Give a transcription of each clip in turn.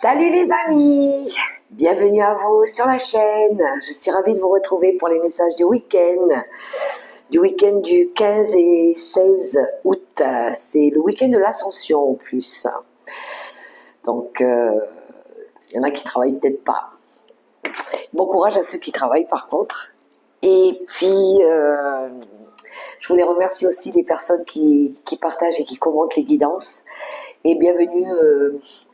Salut les amis, bienvenue à vous sur la chaîne. Je suis ravie de vous retrouver pour les messages du week-end du 15 et 16 août. C'est le week-end de l'Ascension en plus. Donc, il y en a qui travaillent peut-être pas. Bon courage à ceux qui travaillent par contre. Et puis, je voulais remercier aussi les personnes qui partagent et qui commentent les guidances. Et bienvenue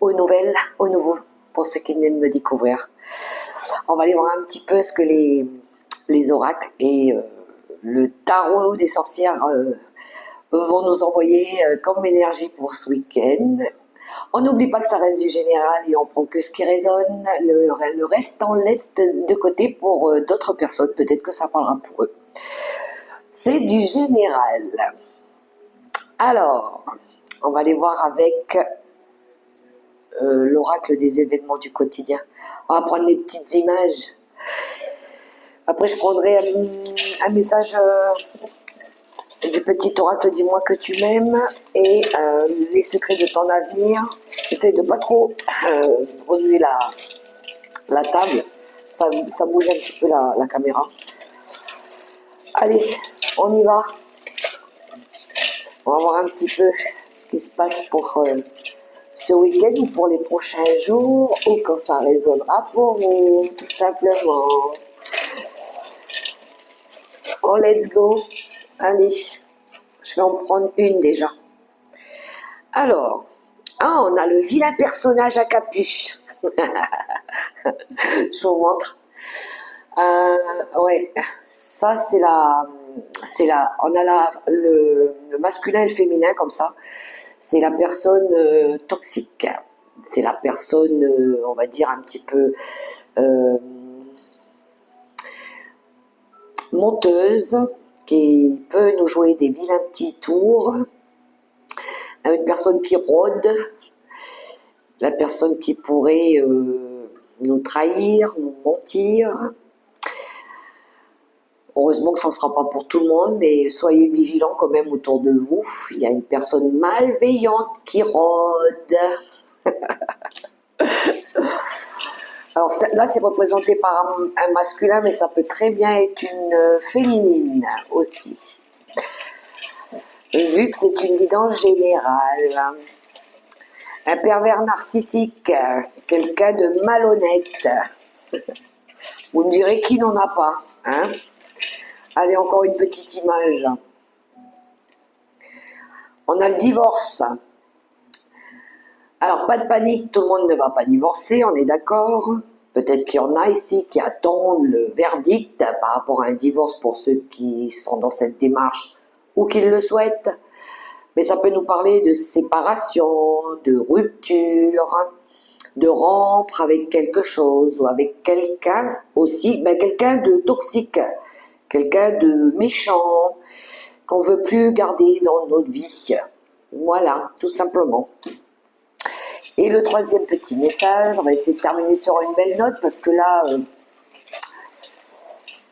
aux nouvelles, aux nouveaux, pour ceux qui viennent me découvrir. On va aller voir un petit peu ce que les oracles et le tarot des sorcières vont nous envoyer comme énergie pour ce week-end. On n'oublie pas que ça reste du général et on prend que ce qui résonne. Le reste, on laisse de côté pour d'autres personnes. Peut-être que ça parlera pour eux. C'est du général. Alors, on va aller voir avec l'oracle des événements du quotidien. On va prendre les petites images. Après, je prendrai un message du petit oracle Dis-moi que tu m'aimes et les secrets de ton avenir. J'essaie de pas trop remuer la table. Ça bouge un petit peu la caméra. Allez, on y va. On va voir un petit peu ce qui se passe pour ce week-end ou pour les prochains jours ou quand ça résonnera pour vous, tout simplement. Oh, let's go. Allez, je vais en prendre une déjà. Alors, on a le vilain personnage à capuche. Je vous montre. Ouais, ça c'est on a le masculin et le féminin comme ça. C'est la personne toxique. C'est la personne, on va dire, un petit peu menteuse, qui peut nous jouer des vilains petits tours. Une personne qui rôde, la personne qui pourrait nous trahir, nous mentir. Heureusement que ça ne sera pas pour tout le monde, mais soyez vigilants quand même autour de vous. Il y a une personne malveillante qui rôde. Alors là, c'est représenté par un masculin, mais ça peut très bien être une féminine aussi. Vu que c'est une guidance générale. Un pervers narcissique, quelqu'un de malhonnête. Vous me direz qui n'en a pas, hein? Allez, encore une petite image. On a le divorce. Alors, pas de panique, tout le monde ne va pas divorcer, on est d'accord. Peut-être qu'il y en a ici qui attendent le verdict par rapport à un divorce pour ceux qui sont dans cette démarche ou qui le souhaitent. Mais ça peut nous parler de séparation, de rupture, de rompre avec quelque chose ou avec quelqu'un aussi, quelqu'un de toxique, quelqu'un de méchant, qu'on ne veut plus garder dans notre vie. Voilà, tout simplement. Et le troisième petit message, on va essayer de terminer sur une belle note parce que là,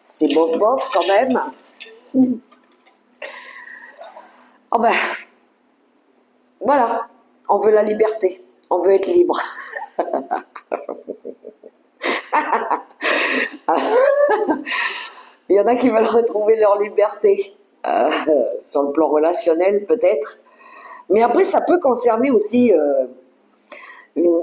c'est bof quand même. Oh ben, voilà, on veut la liberté, on veut être libre. Il y en a qui veulent retrouver leur liberté sur le plan relationnel peut-être. Mais après, ça peut concerner aussi,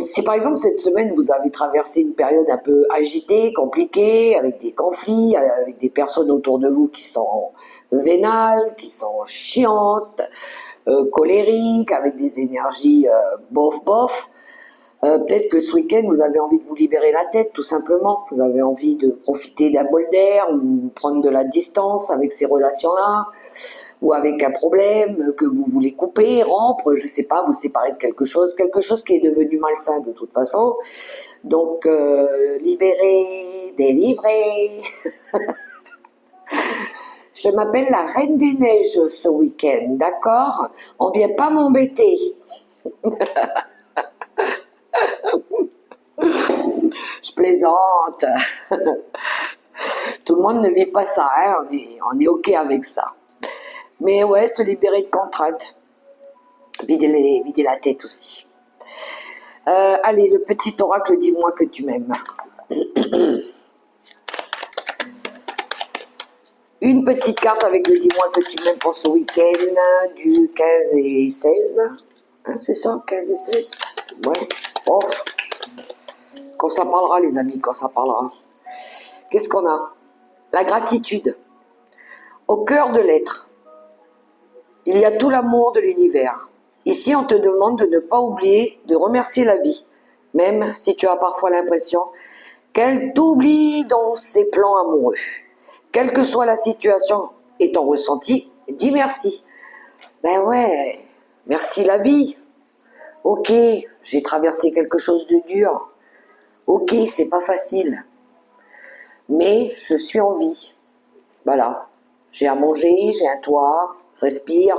si par exemple cette semaine vous avez traversé une période un peu agitée, compliquée, avec des conflits, avec des personnes autour de vous qui sont vénales, qui sont chiantes, colériques, avec des énergies bof. Peut-être que ce week-end, vous avez envie de vous libérer la tête, tout simplement. Vous avez envie de profiter d'un bol d'air ou prendre de la distance avec ces relations-là, ou avec un problème que vous voulez couper, rompre, je ne sais pas, vous séparer de quelque chose qui est devenu malsain de toute façon. Donc, libérer, délivrer. Je m'appelle la Reine des Neiges ce week-end, d'accord? On ne vient pas m'embêter. Je plaisante. Tout le monde ne vit pas ça, hein? On est ok avec ça. Mais ouais, se libérer de contraintes. Vider la tête aussi. Allez, le petit oracle, dis-moi que tu m'aimes. Une petite carte avec le dis-moi que tu m'aimes pour ce week-end du 15 et 16. Hein, c'est ça, 15 et 16? Ouais. Oh. Quand ça parlera, les amis, quand ça parlera. Qu'est-ce qu'on a? La gratitude. Au cœur de l'être, il y a tout l'amour de l'univers. Ici, on te demande de ne pas oublier de remercier la vie, même si tu as parfois l'impression qu'elle t'oublie dans ses plans amoureux. Quelle que soit la situation et ton ressenti, dis merci. Ben ouais, merci la vie. Ok, j'ai traversé quelque chose de dur. Ok, c'est pas facile. Mais je suis en vie. Voilà. J'ai à manger, j'ai un toit, je respire.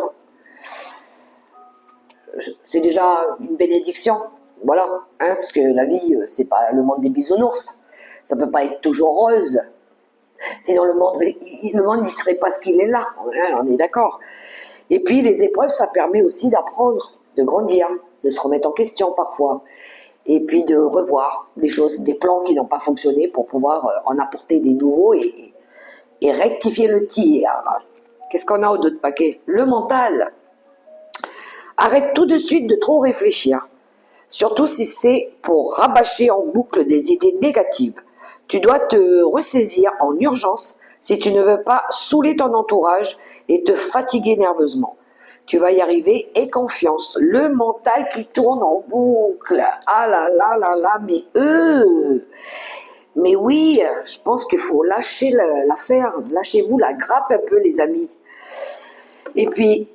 C'est déjà une bénédiction. Voilà. Hein, parce que la vie, c'est pas le monde des bisounours. Ça peut pas être toujours rose. Sinon, le monde il serait pas ce qu'il est là. Hein, on est d'accord. Et puis, les épreuves, ça permet aussi d'apprendre, de grandir, de se remettre en question parfois. Et puis, de revoir des choses, des plans qui n'ont pas fonctionné pour pouvoir en apporter des nouveaux et rectifier le tir. Qu'est-ce qu'on a au dos de paquet? Le mental. Arrête tout de suite de trop réfléchir. Surtout si c'est pour rabâcher en boucle des idées négatives. Tu dois te ressaisir en urgence si tu ne veux pas saouler ton entourage et te fatiguer nerveusement. Tu vas y arriver et confiance. Le mental qui tourne en boucle. Ah là là là là, mais oui, je pense qu'il faut lâcher l'affaire. Lâchez-vous la grappe un peu, les amis. Et puis,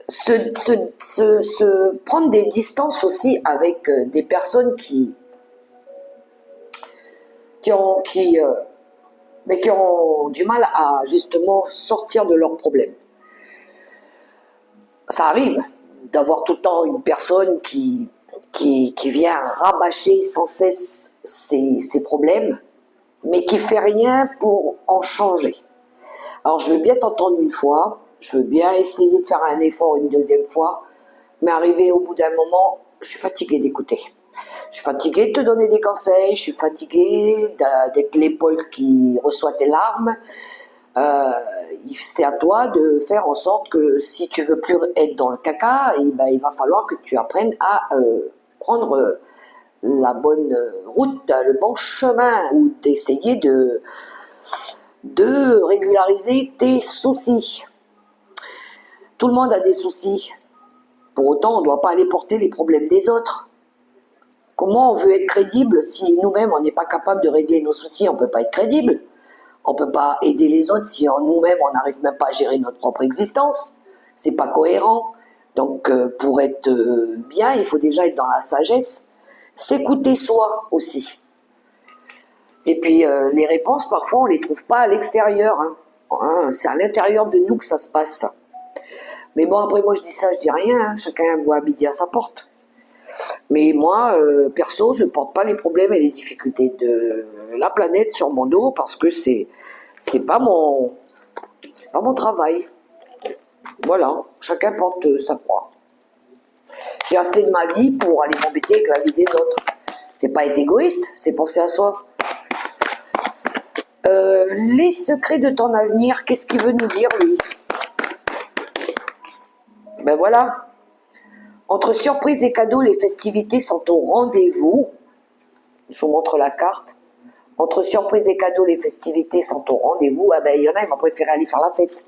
se prendre des distances aussi avec des personnes mais qui ont du mal à justement sortir de leurs problèmes. Ça arrive d'avoir tout le temps une personne qui vient rabâcher sans cesse ses problèmes, mais qui fait rien pour en changer. Alors je veux bien t'entendre une fois, je veux bien essayer de faire un effort une deuxième fois, mais arrivé au bout d'un moment, je suis fatiguée d'écouter. Je suis fatiguée de te donner des conseils, je suis fatiguée d'être l'épaule qui reçoit tes larmes. C'est à toi de faire en sorte que si tu veux plus être dans le caca, et ben, il va falloir que tu apprennes à prendre la bonne route, le bon chemin, ou d'essayer de régulariser tes soucis. Tout le monde a des soucis. Pour autant, on ne doit pas aller porter les problèmes des autres. Comment on veut être crédible si nous-mêmes, on n'est pas capable de régler nos soucis? On ne peut pas être crédible. On ne peut pas aider les autres si nous-mêmes, on n'arrive même pas à gérer notre propre existence. C'est pas cohérent. Donc, pour être bien, il faut déjà être dans la sagesse. S'écouter soi aussi. Et puis, les réponses, parfois, on ne les trouve pas à l'extérieur. Hein, c'est à l'intérieur de nous que ça se passe. Mais bon, après, moi, je dis ça, je dis rien. Hein. Chacun voit midi à sa porte. Mais moi, perso, je ne porte pas les problèmes et les difficultés de la planète sur mon dos parce que c'est pas mon travail. Voilà, chacun porte sa croix. J'ai assez de ma vie pour aller m'embêter avec la vie des autres. C'est pas être égoïste, c'est penser à soi. Les secrets de ton avenir, qu'est-ce qu'il veut nous dire, lui? Ben voilà. Entre surprise et cadeaux, les festivités sont au rendez-vous. Je vous montre la carte. Entre surprise et cadeaux, les festivités sont au rendez-vous. Ah ben, il y en a, ils vont préférer aller faire la fête.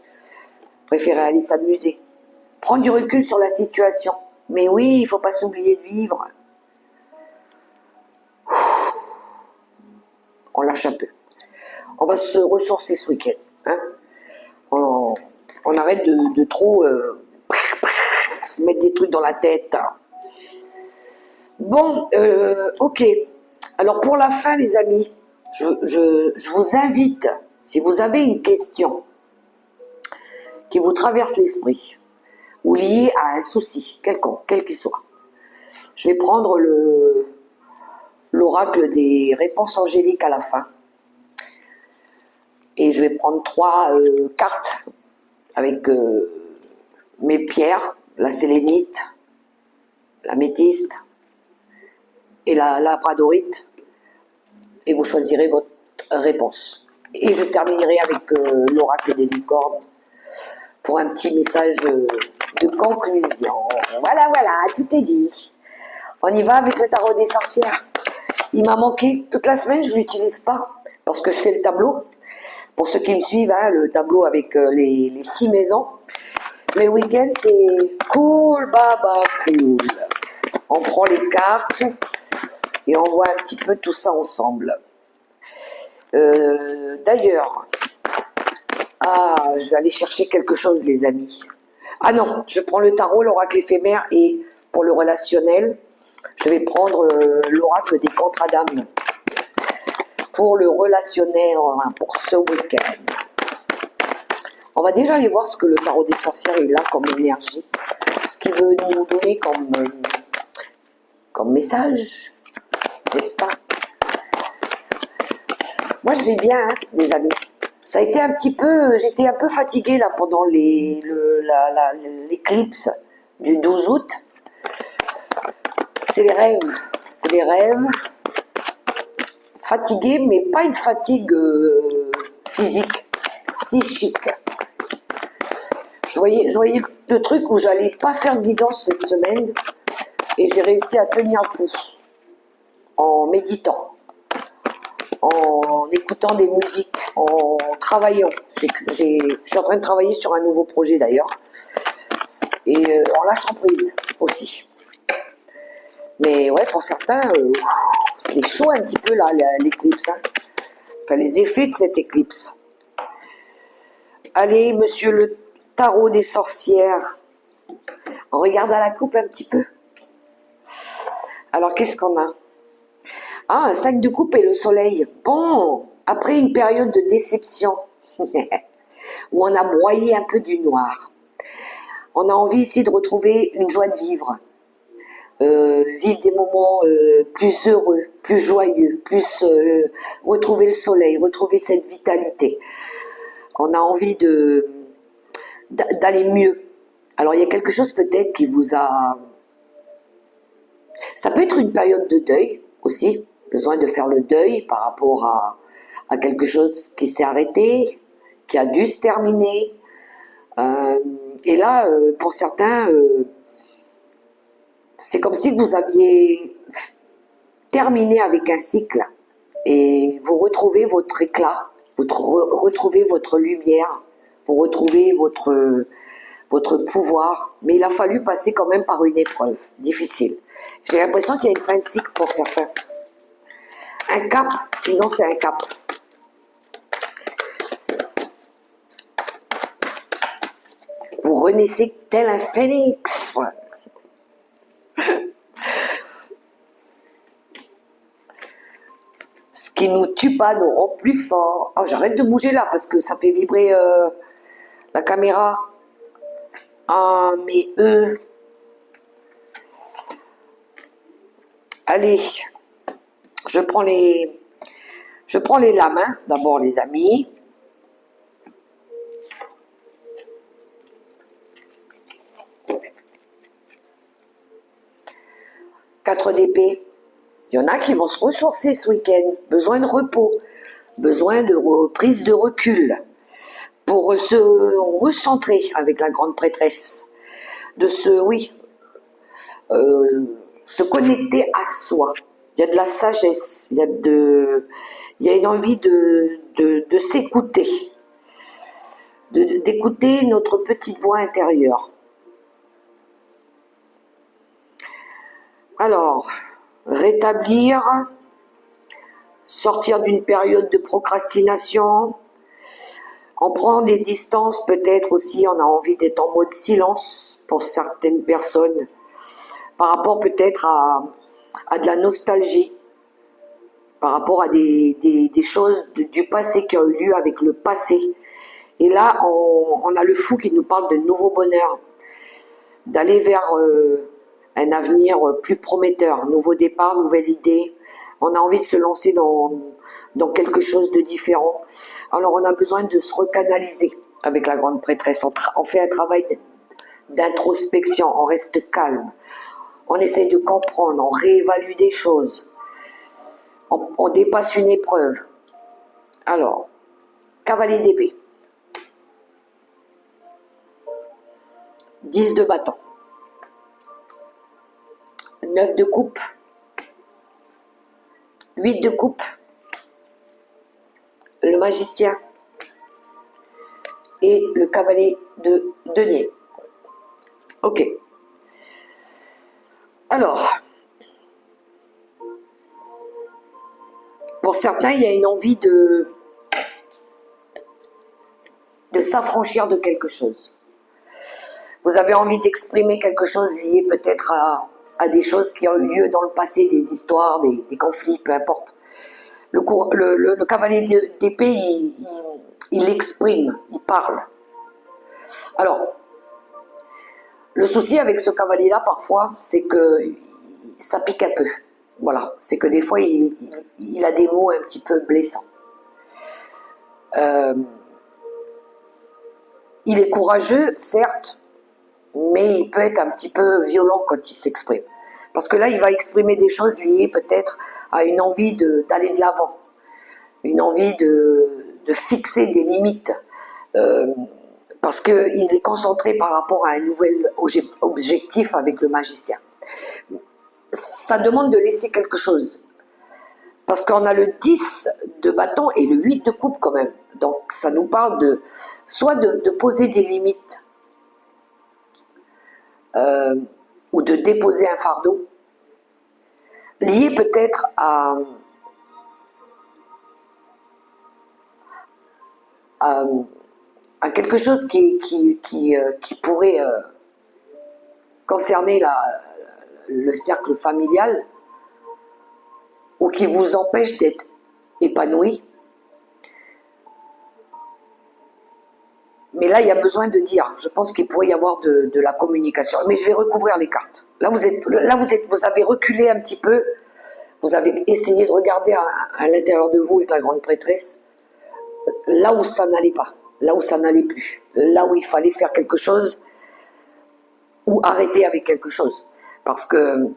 Préférer aller s'amuser. Prendre du recul sur la situation. Mais oui, il ne faut pas s'oublier de vivre. On lâche un peu. On va se ressourcer ce week-end. Hein, on arrête de trop se mettre des trucs dans la tête. Bon, ok. Alors pour la fin, les amis, je vous invite, si vous avez une question qui vous traverse l'esprit, ou liée à un souci quelconque, quel qu'il soit, je vais prendre l'oracle des réponses angéliques à la fin. Et je vais prendre 3 cartes avec mes pierres, la sélénite, l'améthyste et la labradorite. Et vous choisirez votre réponse. Et je terminerai avec l'oracle des licornes pour un petit message de conclusion. Voilà, tout est dit. On y va avec le tarot des sorcières. Il m'a manqué toute la semaine, je ne l'utilise pas parce que je fais le tableau. Pour ceux qui me suivent, hein, le tableau avec les 6 maisons. Mais le week-end, c'est cool, baba, cool. On prend les cartes et on voit un petit peu tout ça ensemble. D'ailleurs, je vais aller chercher quelque chose, les amis. Ah non, je prends le tarot, l'oracle éphémère, et pour le relationnel, je vais prendre l'oracle des contrats d'âme. Pour le relationnel, pour ce week-end. On va déjà aller voir ce que le tarot des sorcières est là comme énergie. Ce qu'il veut nous donner comme message, n'est-ce pas? Moi, je vais bien, hein, les amis. Ça a été un petit peu... J'étais un peu fatiguée, là, pendant l'éclipse du 12 août. C'est les rêves. C'est les rêves. Fatiguée, mais pas une fatigue physique, psychique. Je voyais le truc où j'allais pas faire de guidance cette semaine et j'ai réussi à tenir le coup en méditant, en écoutant des musiques, en travaillant. Je suis en train de travailler sur un nouveau projet d'ailleurs et en lâchant prise aussi. Mais ouais, pour certains, c'était chaud un petit peu là, l'éclipse. Hein. Enfin, les effets de cette éclipse. Allez, monsieur le tarot des sorcières. On regarde à la coupe un petit peu. Alors, qu'est-ce qu'on a? Ah, un 5 de coupe et le soleil. Bon, après une période de déception, où on a broyé un peu du noir, on a envie ici de retrouver une joie de vivre. Vivre des moments plus heureux, plus joyeux, plus retrouver le soleil, retrouver cette vitalité. On a envie d'aller mieux. Alors il y a quelque chose peut-être qui vous a... Ça peut être une période de deuil aussi, besoin de faire le deuil par rapport à quelque chose qui s'est arrêté, qui a dû se terminer. Et là, pour certains... c'est comme si vous aviez terminé avec un cycle et vous retrouvez votre éclat, vous retrouvez votre lumière, vous retrouvez votre pouvoir. Mais il a fallu passer quand même par une épreuve difficile. J'ai l'impression qu'il y a une fin de cycle pour certains. Un cap, sinon c'est un cap. Vous renaissez tel un phénix. Ce qui nous tue pas nous rend plus forts. Oh, j'arrête de bouger là parce que ça fait vibrer la caméra. Ah, mais allez, je prends les lames, hein, d'abord les amis. Quatre d'épée. Il y en a qui vont se ressourcer ce week-end, besoin de repos, besoin de prise de recul, pour se recentrer avec la grande prêtresse, de se connecter à soi. Il y a de la sagesse, il y a une envie de s'écouter, d'écouter notre petite voix intérieure. Alors, rétablir, sortir d'une période de procrastination, on prend des distances peut-être aussi, on a envie d'être en mode silence pour certaines personnes, par rapport peut-être à de la nostalgie, par rapport à des choses du passé qui ont eu lieu avec le passé. Et là, on a le fou qui nous parle de nouveau bonheur, d'aller vers un avenir plus prometteur, nouveau départ, nouvelle idée. On a envie de se lancer dans quelque chose de différent. Alors on a besoin de se recanaliser avec la grande prêtresse. On fait un travail d'introspection, on reste calme. on essaie de comprendre, on réévalue des choses, on dépasse une épreuve. Alors, cavalier d'épée, 10 de bâton, 9 de coupe, 8 de coupe, le magicien et le cavalier de denier. Ok. Alors, pour certains, il y a une envie de s'affranchir de quelque chose. Vous avez envie d'exprimer quelque chose lié peut-être à des choses qui ont eu lieu dans le passé, des histoires, des conflits, peu importe. Le cavalier d'épée, il exprime, il parle. Alors, le souci avec ce cavalier-là, parfois, c'est que ça pique un peu. Voilà, c'est que des fois, il a des mots un petit peu blessants. Il est courageux, certes, mais il peut être un petit peu violent quand il s'exprime. Parce que là, il va exprimer des choses liées peut-être à une envie d'aller de l'avant, une envie de fixer des limites, parce qu'il est concentré par rapport à un nouvel objectif avec le magicien. Ça demande de laisser quelque chose, parce qu'on a le 10 de bâton et le 8 de coupe quand même. Donc ça nous parle soit de poser des limites, ou de déposer un fardeau, lié peut-être à quelque chose qui pourrait concerner le cercle familial, ou qui vous empêche d'être épanoui. Mais là, il y a besoin de dire. Je pense qu'il pourrait y avoir de la communication. Mais je vais recouvrir les cartes. Là, vous avez reculé un petit peu. Vous avez essayé de regarder à l'intérieur de vous avec la grande prêtresse, là où ça n'allait pas, là où ça n'allait plus, là où il fallait faire quelque chose ou arrêter avec quelque chose. Parce que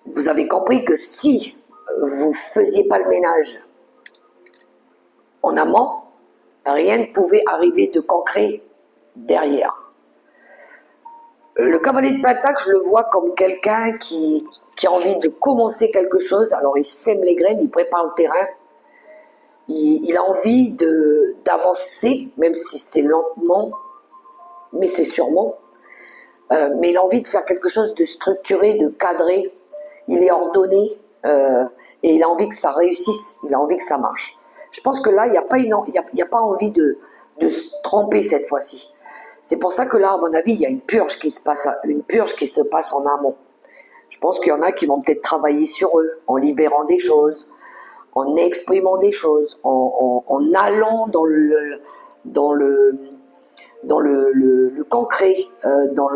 vous avez compris que si vous ne faisiez pas le ménage en amont, rien ne pouvait arriver de concret derrière. Le cavalier de Pentacle, je le vois comme quelqu'un qui a envie de commencer quelque chose. Alors il sème les graines, il prépare le terrain. Il a envie d'avancer, même si c'est lentement, mais c'est sûrement. Mais il a envie de faire quelque chose de structuré, de cadré. Il est ordonné, et il a envie que ça réussisse, il a envie que ça marche. Je pense que là, il n'y a pas envie de se tromper cette fois-ci. C'est pour ça que là, à mon avis, il y a une purge qui se passe en amont. Je pense qu'il y en a qui vont peut-être travailler sur eux, en libérant des choses, en exprimant des choses, en allant dans le concret, dans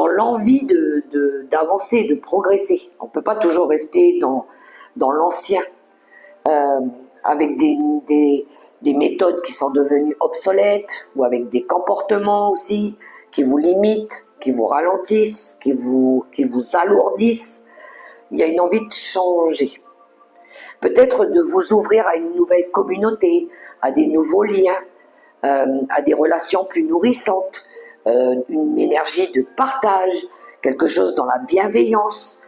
l'envie d'avancer, de progresser. On ne peut pas toujours rester dans l'ancien, avec des méthodes qui sont devenues obsolètes, ou avec des comportements aussi qui vous limitent, qui vous ralentissent, qui vous alourdissent. Il y a une envie de changer. Peut-être de vous ouvrir à une nouvelle communauté, à des nouveaux liens, à des relations plus nourrissantes, une énergie de partage, quelque chose dans la bienveillance,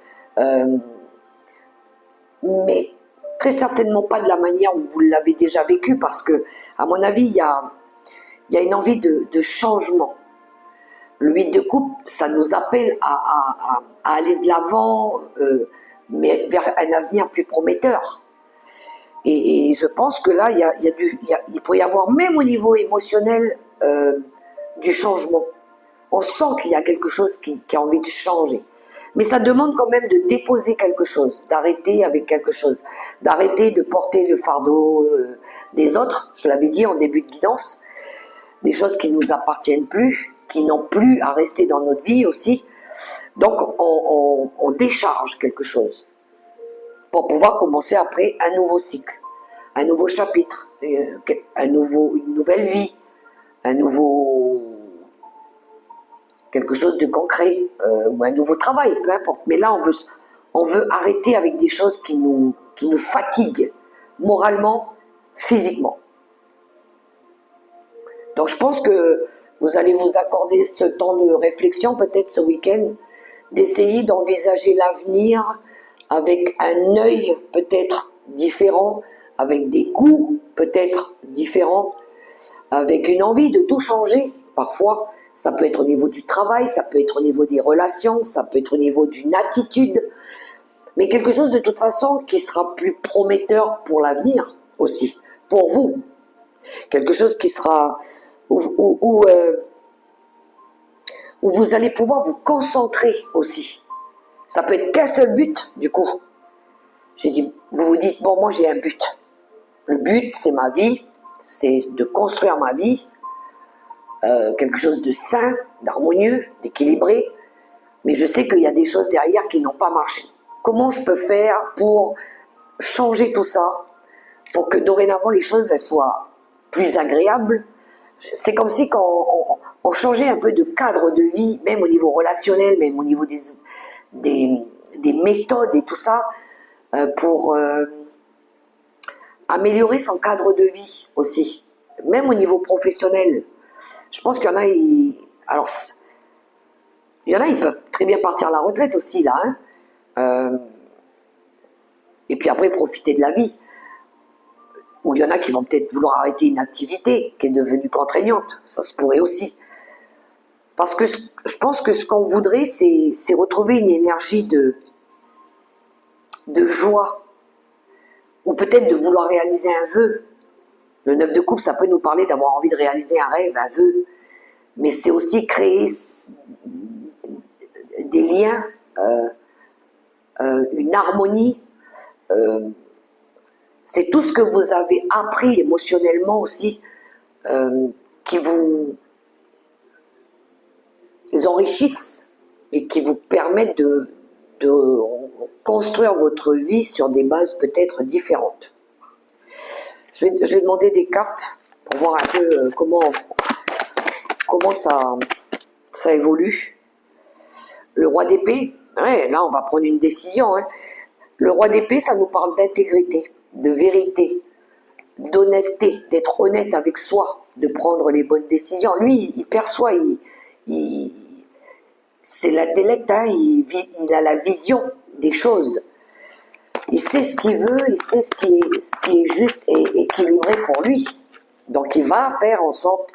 mais très certainement pas de la manière où vous l'avez déjà vécu, parce que, à mon avis, il y a une envie de changement. Le 8 de coupe, ça nous appelle à aller de l'avant, mais vers un avenir plus prometteur. Et je pense que là, il pourrait y avoir, même au niveau émotionnel, du changement. On sent qu'il y a quelque chose qui a envie de changer. Mais ça demande quand même de déposer quelque chose, d'arrêter avec quelque chose, d'arrêter de porter le fardeau des autres, je l'avais dit en début de guidance, des choses qui ne nous appartiennent plus, qui n'ont plus à rester dans notre vie aussi. Donc on décharge quelque chose pour pouvoir commencer après un nouveau cycle, un nouveau chapitre, une nouvelle vie, un nouveau quelque chose de concret, ou un nouveau travail, peu importe. Mais là, on veut arrêter avec des choses qui nous fatiguent, moralement, physiquement. Donc je pense que vous allez vous accorder ce temps de réflexion, peut-être ce week-end, d'essayer d'envisager l'avenir avec un œil peut-être différent, avec des goûts peut-être différents, avec une envie de tout changer. Parfois, ça peut être au niveau du travail, ça peut être au niveau des relations, ça peut être au niveau d'une attitude, mais quelque chose de toute façon qui sera plus prometteur pour l'avenir aussi, pour vous. Quelque chose qui sera où vous allez pouvoir vous concentrer aussi. Ça peut être qu'un seul but, du coup. Vous vous dites, bon, moi j'ai un but. Le but, c'est ma vie, c'est de construire ma vie, quelque chose de sain, d'harmonieux, d'équilibré, mais je sais qu'il y a des choses derrière qui n'ont pas marché. Comment je peux faire pour changer tout ça, pour que dorénavant les choses elles soient plus agréables? C'est comme si quand on changeait un peu de cadre de vie, même au niveau relationnel, même au niveau des méthodes et tout ça, pour améliorer son cadre de vie aussi, même au niveau professionnel. Je pense qu'il y en a, il y en a, ils peuvent très bien partir à la retraite aussi, là, hein. Et puis après profiter de la vie. Ou il y en a qui vont peut-être vouloir arrêter une activité qui est devenue contraignante, ça se pourrait aussi. Parce que je pense que ce qu'on voudrait, c'est retrouver une énergie de joie, ou peut-être de vouloir réaliser un vœu. Le 9 de coupe, ça peut nous parler d'avoir envie de réaliser un rêve, un vœu, mais c'est aussi créer des liens, une harmonie. C'est tout ce que vous avez appris émotionnellement aussi, qui vous enrichissent et qui vous permettent de construire votre vie sur des bases peut-être différentes. Je vais demander des cartes pour voir un peu comment ça évolue. Le roi d'épée, ouais, là on va prendre une décision, hein. Le roi d'épée, ça nous parle d'intégrité, de vérité, d'honnêteté, d'être honnête avec soi, de prendre les bonnes décisions. Lui, il perçoit, c'est l'intellect, hein, il a la vision des choses. Il sait ce qu'il veut, il sait ce qui est juste et équilibré pour lui. Donc il va faire en sorte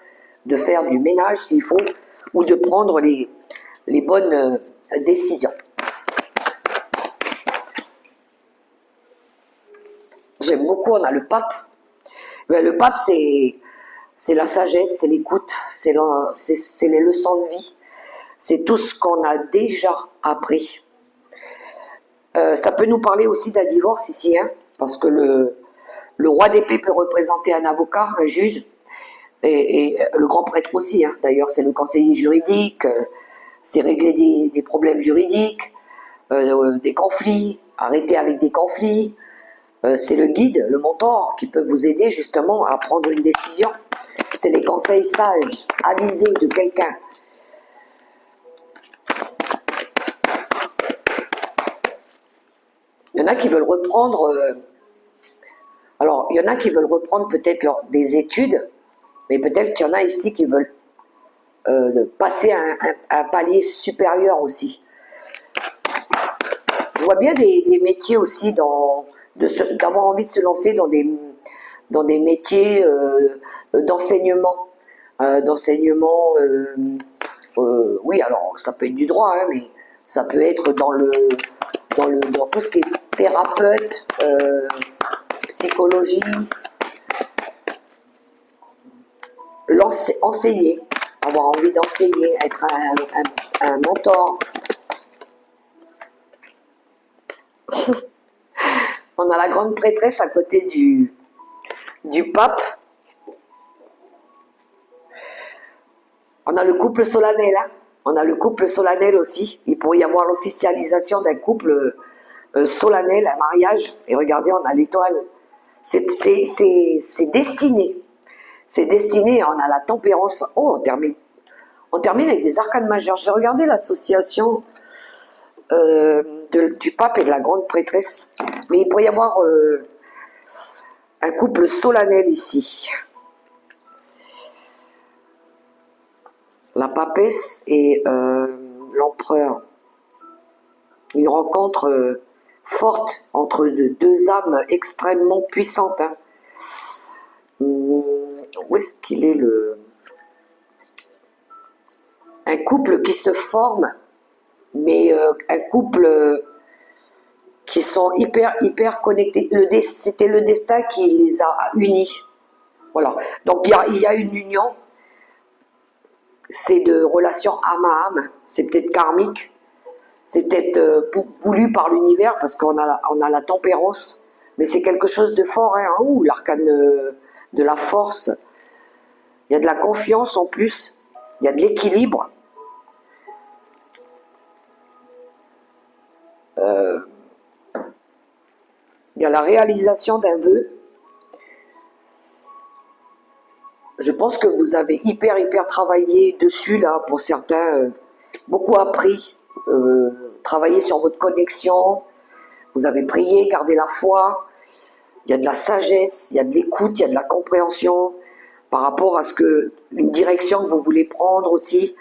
de faire du ménage s'il faut, ou de prendre les bonnes décisions. J'aime beaucoup, on a le pape. Mais le pape, c'est la sagesse, c'est l'écoute, c'est les leçons de vie. C'est tout ce qu'on a déjà appris. Ça peut nous parler aussi d'un divorce ici, hein, parce que le roi d'épée peut représenter un avocat, un juge, et le grand prêtre aussi, hein. D'ailleurs, c'est le conseiller juridique, c'est régler des problèmes juridiques, des conflits, arrêter avec des conflits. C'est le guide, le mentor qui peut vous aider justement à prendre une décision. C'est les conseils sages, avisés de quelqu'un. Il y en a qui veulent reprendre, alors il y en a qui veulent reprendre peut-être des études, mais peut-être qu'il y en a ici qui veulent passer à un palier supérieur aussi. Je vois bien des métiers aussi, d'avoir envie de se lancer dans des métiers d'enseignement. Oui, alors ça peut être du droit, hein, mais ça peut être dans tout ce qui est thérapeute, psychologie, enseigner, avoir envie d'enseigner, être un mentor. On a la grande prêtresse à côté du pape. On a le couple solennel, hein. On a le couple solennel aussi. Il pourrait y avoir l'officialisation d'un couple solennel, un mariage. Et regardez, on a l'étoile. C'est destiné. C'est destiné. On a la tempérance. Oh, on termine. On termine avec des arcanes majeures. Je vais regarder l'association du pape et de la grande prêtresse. Mais il pourrait y avoir un couple solennel ici. La papesse et l'empereur. Une rencontre forte entre deux âmes extrêmement puissantes. Hein. Où est-ce qu'il est un couple qui se forme, mais un couple qui sont hyper connectés. C'était le destin qui les a unis. Voilà. Donc il y a une union. C'est de relations âme à âme. C'est peut-être karmique. C'est peut-être voulu par l'univers parce qu'on a la tempérance. Mais c'est quelque chose de fort. Hein. L'arcane de la force. Il y a de la confiance en plus. Il y a de l'équilibre. Il y a la réalisation d'un vœu. Je pense que vous avez hyper travaillé dessus, là, pour certains. Beaucoup appris. Travaillé sur votre connexion. Vous avez prié, gardé la foi. Il y a de la sagesse, il y a de l'écoute, il y a de la compréhension par rapport à une direction que vous voulez prendre aussi.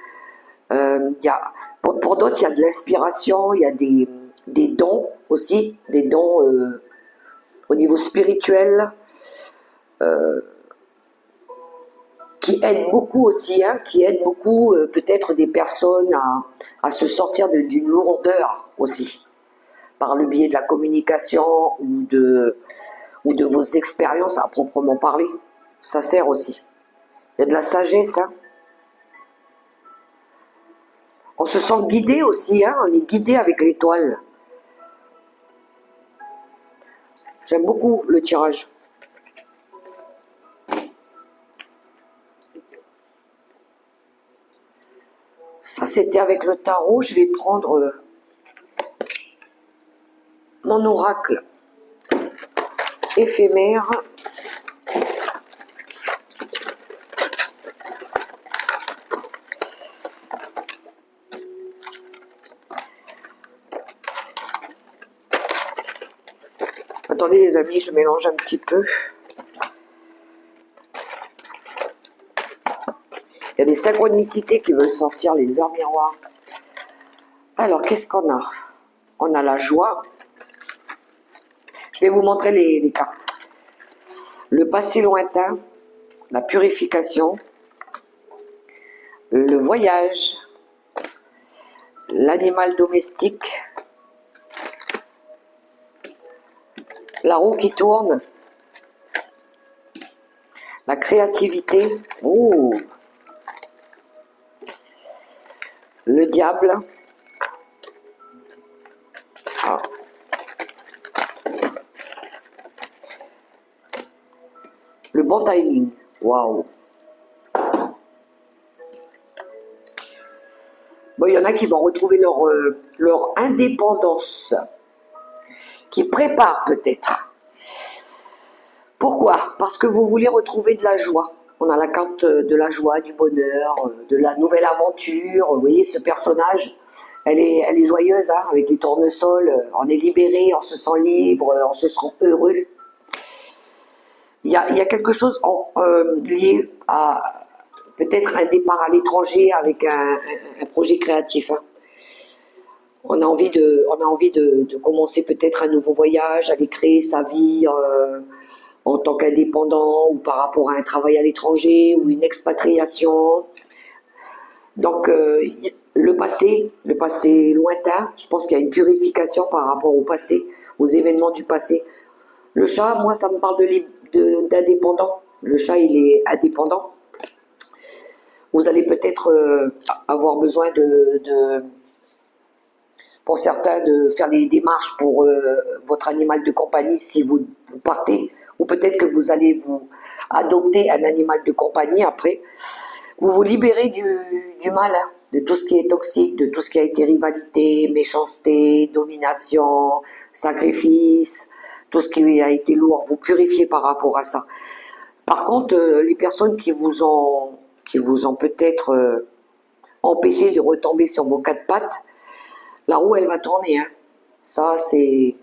Pour d'autres, il y a de l'inspiration, il y a des dons aussi, des dons au niveau spirituel qui aident beaucoup aussi, hein, qui aident beaucoup peut-être des personnes à se sortir d'une lourdeur aussi, par le biais de la communication ou de vos expériences à proprement parler. Ça sert aussi. Il y a de la sagesse. Hein. On se sent guidé aussi, hein, on est guidé avec l'étoile. J'aime beaucoup le tirage. Ça, c'était avec le tarot. Je vais prendre mon oracle éphémère. Attendez les amis, je mélange un petit peu. Il y a des synchronicités qui veulent sortir, les heures miroirs. Alors, qu'est-ce qu'on a? On a la joie. Je vais vous montrer les cartes. Le passé lointain, la purification, le voyage, l'animal domestique, la roue qui tourne, la créativité, le diable, le bon timing, waouh. Bon, il y en a qui vont retrouver leur indépendance, qui préparent peut-être. Pourquoi? Parce que vous voulez retrouver de la joie. On a la carte de la joie, du bonheur, de la nouvelle aventure. Vous voyez, ce personnage, elle est joyeuse, hein, avec les tournesols. On est libéré, on se sent libre, on se sent heureux. Il y a quelque chose lié à peut-être un départ à l'étranger avec un projet créatif. Hein. On a envie de commencer peut-être un nouveau voyage, aller créer sa vie en tant qu'indépendant ou par rapport à un travail à l'étranger ou une expatriation. Donc le passé lointain, je pense qu'il y a une purification par rapport au passé, aux événements du passé. Le chat, moi ça me parle d'indépendant. Le chat il est indépendant. Vous allez peut-être avoir besoin pour certains, de faire des démarches pour votre animal de compagnie si vous partez. Ou peut-être que vous allez vous adopter un animal de compagnie après. Vous vous libérez du mal, hein, de tout ce qui est toxique, de tout ce qui a été rivalité, méchanceté, domination, sacrifice, tout ce qui a été lourd. Vous purifiez par rapport à ça. Par contre, les personnes qui vous ont peut-être empêcher de retomber sur vos quatre pattes, la roue, elle va tourner. Hein. Ça, c'est...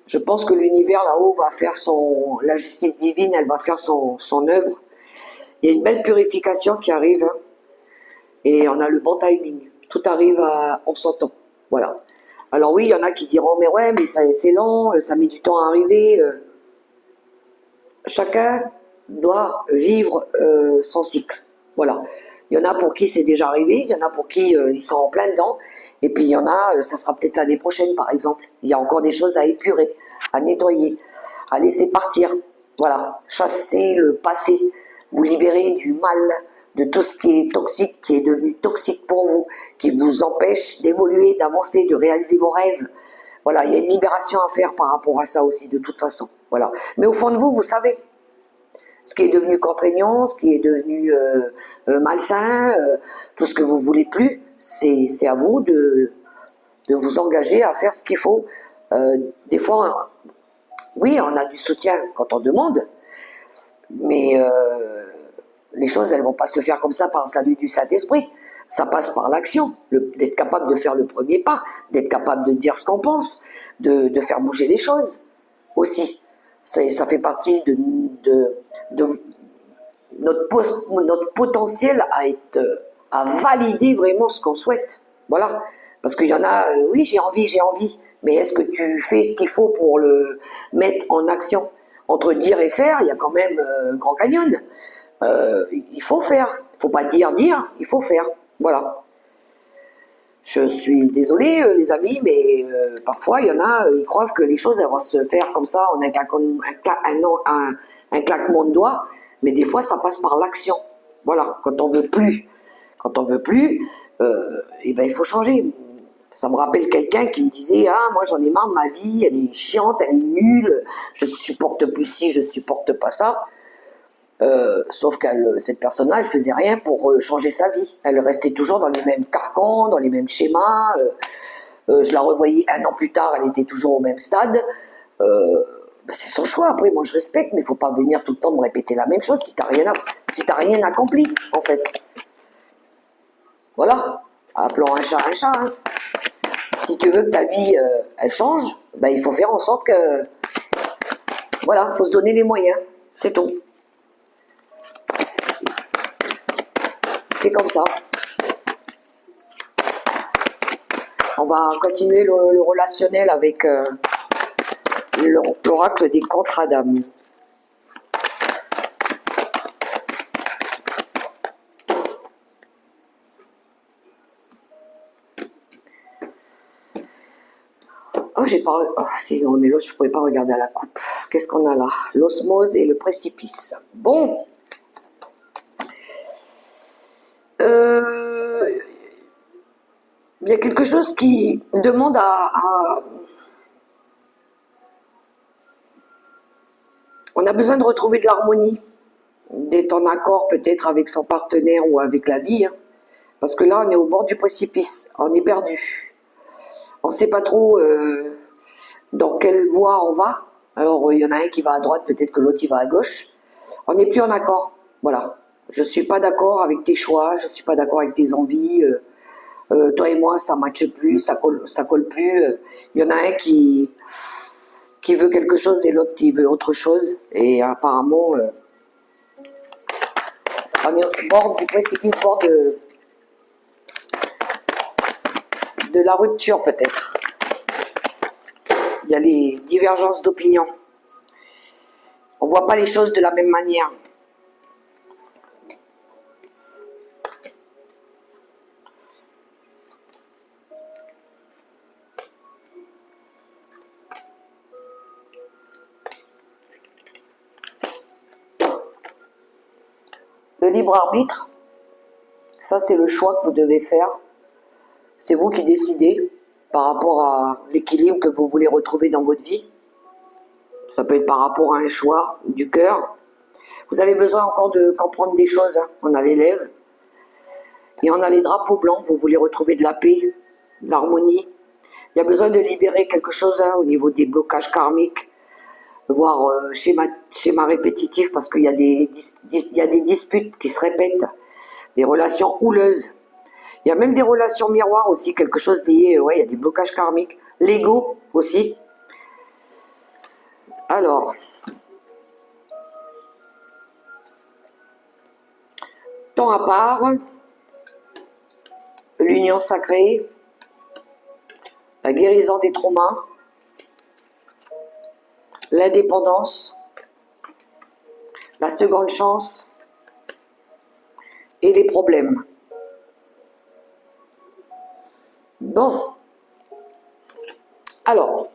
Je pense que l'univers là-haut va faire son... La justice divine, elle va faire son œuvre. Il y a une belle purification qui arrive. Hein. Et on a le bon timing. Tout arrive en son temps. Voilà. Alors oui, il y en a qui diront, mais ouais, mais c'est lent, ça met du temps à arriver. Chacun doit vivre son cycle. Voilà. Il y en a pour qui c'est déjà arrivé, il y en a pour qui ils sont en plein dedans, et puis il y en a, ça sera peut-être l'année prochaine par exemple. Il y a encore des choses à épurer, à nettoyer, à laisser partir. Voilà, chasser le passé, vous libérer du mal, de tout ce qui est toxique, qui est devenu toxique pour vous, qui vous empêche d'évoluer, d'avancer, de réaliser vos rêves. Voilà, il y a une libération à faire par rapport à ça aussi, de toute façon. Voilà. Mais au fond de vous, vous savez ce qui est devenu contraignant, ce qui est devenu malsain, tout ce que vous voulez plus, c'est à vous de vous engager à faire ce qu'il faut. Des fois, oui, on a du soutien quand on demande, mais les choses, elles ne vont pas se faire comme ça par le salut du Saint-Esprit. Ça passe par l'action, d'être capable de faire le premier pas, d'être capable de dire ce qu'on pense, de faire bouger les choses aussi. Ça fait partie de notre potentiel à valider vraiment ce qu'on souhaite. Voilà. Parce qu'il y en a, oui, j'ai envie, mais est-ce que tu fais ce qu'il faut pour le mettre en action? Entre dire et faire, il y a quand même Grand Canyon. Il faut faire. Il ne faut pas dire, il faut faire. Voilà. Je suis désolée, les amis, mais parfois, il y en a, ils croient que les choses elles vont se faire comme ça, en un claquement de doigts, mais des fois, ça passe par l'action. Voilà, quand on veut plus, eh ben, il faut changer. Ça me rappelle quelqu'un qui me disait « Ah, moi, j'en ai marre de ma vie, elle est chiante, elle est nulle, je supporte plus ci, je supporte pas ça. » Sauf que cette personne-là, elle faisait rien pour changer sa vie. Elle restait toujours dans les mêmes carcans, dans les mêmes schémas. Je la revoyais un an plus tard, elle était toujours au même stade. Ben c'est son choix. Après, moi, je respecte, mais il ne faut pas venir tout le temps me répéter la même chose si tu n'as rien accompli, en fait. Voilà. Appelons un chat. Hein. Si tu veux que ta vie, elle change, ben, il faut faire en sorte que... Voilà, il faut se donner les moyens. C'est tout. C'est comme ça. On va continuer le relationnel avec l'oracle des contrats d'âme. Oh, j'ai pas... Oh, si, non, mais là, je ne pourrais pas regarder à la coupe. Qu'est-ce qu'on a là? L'osmose et le précipice. Bon. Il y a quelque chose qui demande On a besoin de retrouver de l'harmonie, d'être en accord peut-être avec son partenaire ou avec la vie. Hein. Parce que là, on est au bord du précipice, on est perdu. On ne sait pas trop dans quelle voie on va. Alors, il y en a un qui va à droite, peut-être que l'autre, il va à gauche. On n'est plus en accord. Voilà. Je ne suis pas d'accord avec tes choix, je ne suis pas d'accord avec tes envies. Toi et moi, ça ne matche plus, ça colle plus. Il y en a un qui veut quelque chose et l'autre qui veut autre chose. Et apparemment, on est au bord du précipice, bord de la rupture peut-être. Il y a les divergences d'opinion. On ne voit pas les choses de la même manière. Le libre arbitre, ça c'est le choix que vous devez faire. C'est vous qui décidez par rapport à l'équilibre que vous voulez retrouver dans votre vie. Ça peut être par rapport à un choix du cœur. Vous avez besoin encore de comprendre des choses. Hein. On a les lèvres et on a les drapeaux blancs. Vous voulez retrouver de la paix, de l'harmonie. Il y a besoin de libérer quelque chose hein, au niveau des blocages karmiques, voire schéma répétitif parce qu'il y a des disputes qui se répètent. des relations houleuses. Il y a même des relations miroirs aussi, quelque chose lié, ouais, il y a des blocages karmiques. L'ego aussi. Alors, temps à part, l'union sacrée, la guérison des traumas, l'indépendance, la seconde chance et les problèmes. Bon, alors,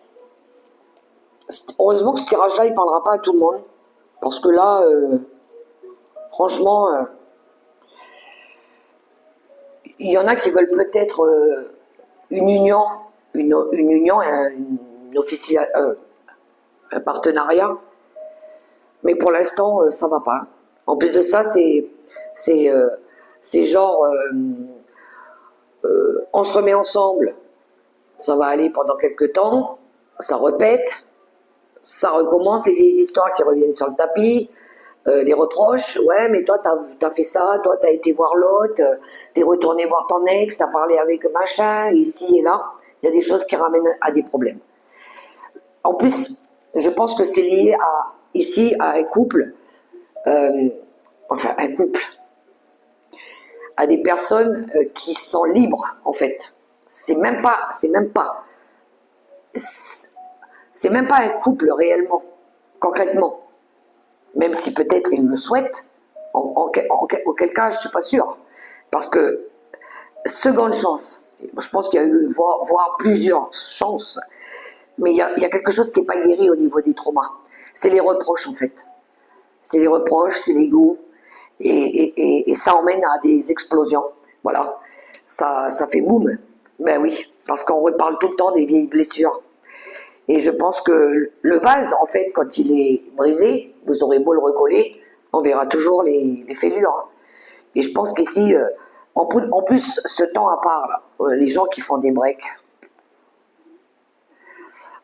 heureusement que ce tirage-là, il ne parlera pas à tout le monde, parce que là, franchement, il y en a qui veulent peut-être une union, un partenariat, mais pour l'instant, ça va pas. En plus de ça, c'est genre, on se remet ensemble, ça va aller pendant quelques temps, ça répète, ça recommence, les vieilles histoires qui reviennent sur le tapis, les reproches, ouais, mais toi, t'as fait ça, toi, t'as été voir l'autre, t'es retourné voir ton ex, t'as parlé avec machin, ici et là. Il y a des choses qui ramènent à des problèmes. En plus, je pense que c'est lié ici à un couple, enfin, un couple, à des personnes qui sont libres, en fait. C'est même pas un couple réellement, concrètement. Même si peut-être ils le souhaitent, auquel cas je ne suis pas sûre. Parce que, seconde chance, je pense qu'il y a eu voire plusieurs chances, mais il y a quelque chose qui n'est pas guéri au niveau des traumas. C'est les reproches en fait. C'est les reproches, c'est l'ego, et ça emmène à des explosions. Voilà, ça fait boum. Ben oui, parce qu'on reparle tout le temps des vieilles blessures. Et je pense que le vase, en fait, quand il est brisé, vous aurez beau le recoller, on verra toujours les fêlures. Et je pense qu'ici, en plus, ce temps à part, là, les gens qui font des breaks,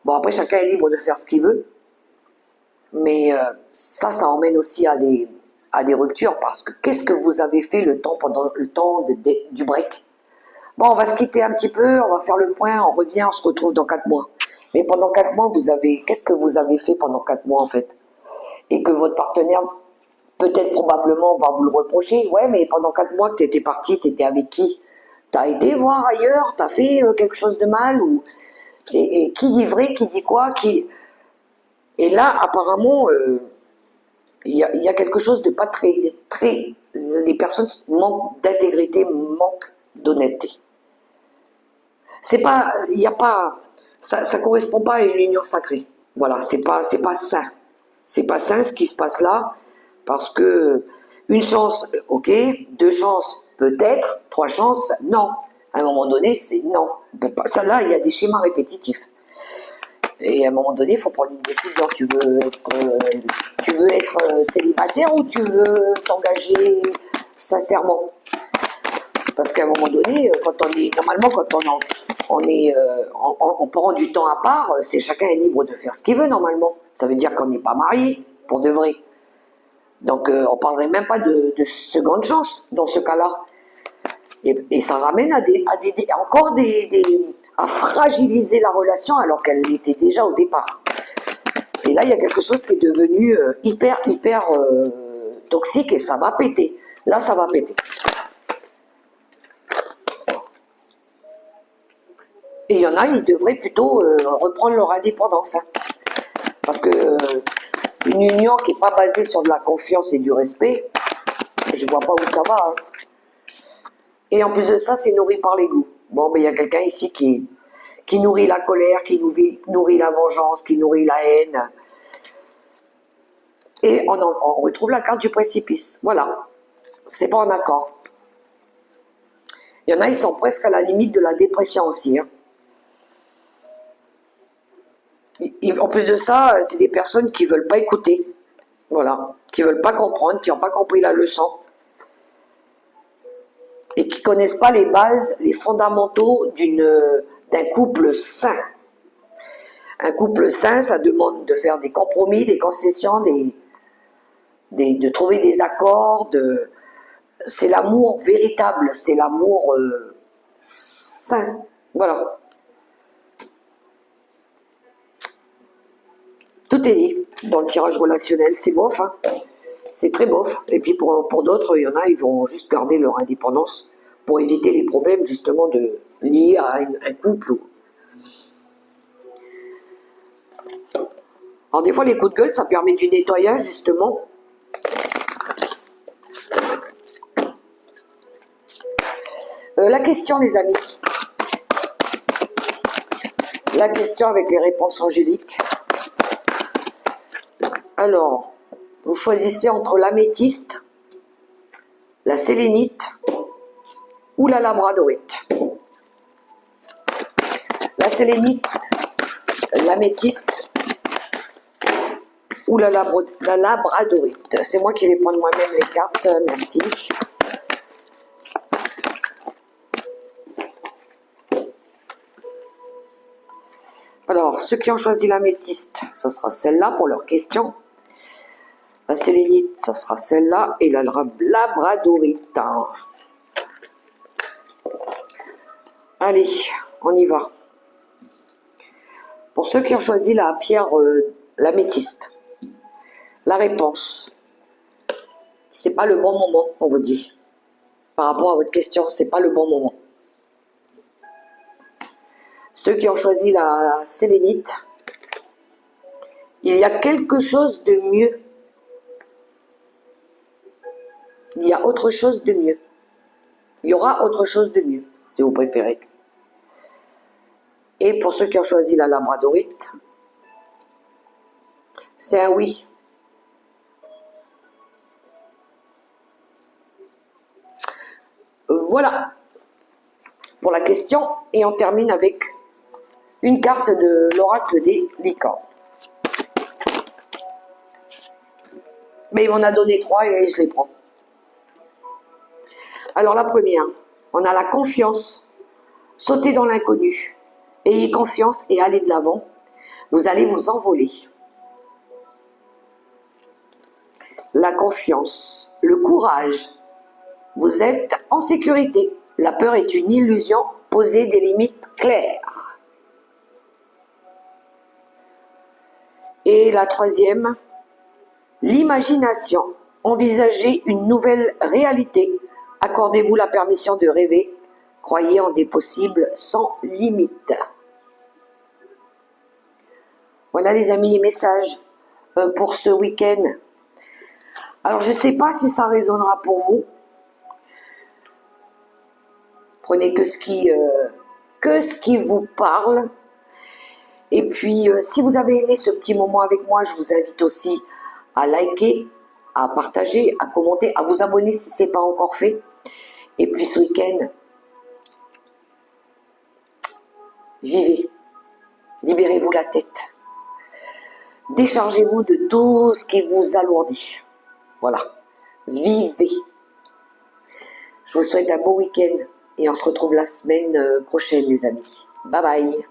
bon après chacun est libre de faire ce qu'il veut, mais ça emmène aussi à des ruptures, parce que qu'est-ce que vous avez fait pendant le temps du break? Bon, on va se quitter un petit peu, on va faire le point, on revient, on se retrouve dans 4 mois. Mais pendant 4 mois, qu'est-ce que vous avez fait pendant 4 mois en fait? Et que votre partenaire, peut-être probablement, va vous le reprocher. Ouais, mais pendant 4 mois que tu étais parti, tu étais avec qui? Tu as été voir ailleurs? Tu as fait quelque chose de mal et qui dit vrai, qui dit quoi Et là, apparemment, il y a quelque chose de pas très. Les personnes manquent d'intégrité, manquent d'honnêteté. C'est pas. Il n'y a pas. Ça correspond pas à une union sacrée. Voilà, c'est pas sain. C'est pas sain ce qui se passe là, parce que une chance, ok, 2 chances, peut-être, 3 chances, non. À un moment donné, c'est non. Ça là, il y a des schémas répétitifs. Et à un moment donné, il faut prendre une décision. Tu veux être célibataire ou tu veux t'engager sincèrement? Parce qu'à un moment donné, normalement, quand on prend du temps à part, c'est chacun est libre de faire ce qu'il veut normalement. Ça veut dire qu'on n'est pas marié, pour de vrai. Donc on ne parlerait même pas de seconde chance dans ce cas-là. Et ça ramène à fragiliser la relation alors qu'elle l'était déjà au départ. Et là, il y a quelque chose qui est devenu hyper toxique et ça va péter. Là, ça va péter. Et il y en a, ils devraient plutôt reprendre leur indépendance. Hein. Parce que une union qui n'est pas basée sur de la confiance et du respect, je ne vois pas où ça va. Hein. Et en plus de ça, c'est nourri par l'ego. Bon, ben il y a quelqu'un ici qui nourrit la colère, qui nourrit la vengeance, qui nourrit la haine. Et on retrouve la carte du précipice. Voilà. C'est pas en accord. Il y en a, ils sont presque à la limite de la dépression aussi. Hein. En plus de ça, c'est des personnes qui ne veulent pas écouter. Voilà. Qui ne veulent pas comprendre, qui n'ont pas compris la leçon. Et qui ne connaissent pas les bases, les fondamentaux d'un couple sain. Un couple sain, ça demande de faire des compromis, des concessions, de trouver des accords, c'est l'amour véritable, c'est l'amour sain. Voilà. Tout est dit dans le tirage relationnel, c'est bof, hein. C'est très bof. Et puis pour d'autres, il y en a, ils vont juste garder leur indépendance pour éviter les problèmes justement liés à un couple. Alors des fois, les coups de gueule, ça permet du nettoyage justement. La question, les amis. La question avec les réponses angéliques. Alors, vous choisissez entre l'améthyste, la sélénite ou la labradorite. La sélénite, l'améthyste ou la labradorite. C'est moi qui vais prendre moi-même les cartes, merci. Alors, ceux qui ont choisi l'améthyste, ce sera celle-là pour leur question. La sélénite, ce sera celle-là. Et la labradorite. Allez, on y va. Pour ceux qui ont choisi la pierre, l'améthyste, la réponse, c'est pas le bon moment, on vous dit. Par rapport à votre question, c'est pas le bon moment. Ceux qui ont choisi la sélénite, il y a quelque chose de mieux. Il y a autre chose de mieux. Il y aura autre chose de mieux, si vous préférez. Et pour ceux qui ont choisi la labradorite, c'est un oui. Voilà pour la question. Et on termine avec une carte de l'oracle des licornes. Mais il m'en a donné 3 et je les prends. Alors la première, on a la confiance. Sautez dans l'inconnu. Ayez confiance et allez de l'avant. Vous allez vous envoler. La confiance, le courage. Vous êtes en sécurité. La peur est une illusion. Posez des limites claires. Et la troisième, l'imagination. Envisagez une nouvelle réalité. Accordez-vous la permission de rêver. Croyez en des possibles sans limite. Voilà les amis, les messages pour ce week-end. Alors je ne sais pas si ça résonnera pour vous. Prenez que ce qui vous parle. Et puis si vous avez aimé ce petit moment avec moi, je vous invite aussi à liker, à partager, à commenter, à vous abonner si ce n'est pas encore fait. Et puis ce week-end, vivez, libérez-vous la tête. Déchargez-vous de tout ce qui vous alourdit. Voilà, vivez. Je vous souhaite un beau week-end et on se retrouve la semaine prochaine les amis. Bye bye.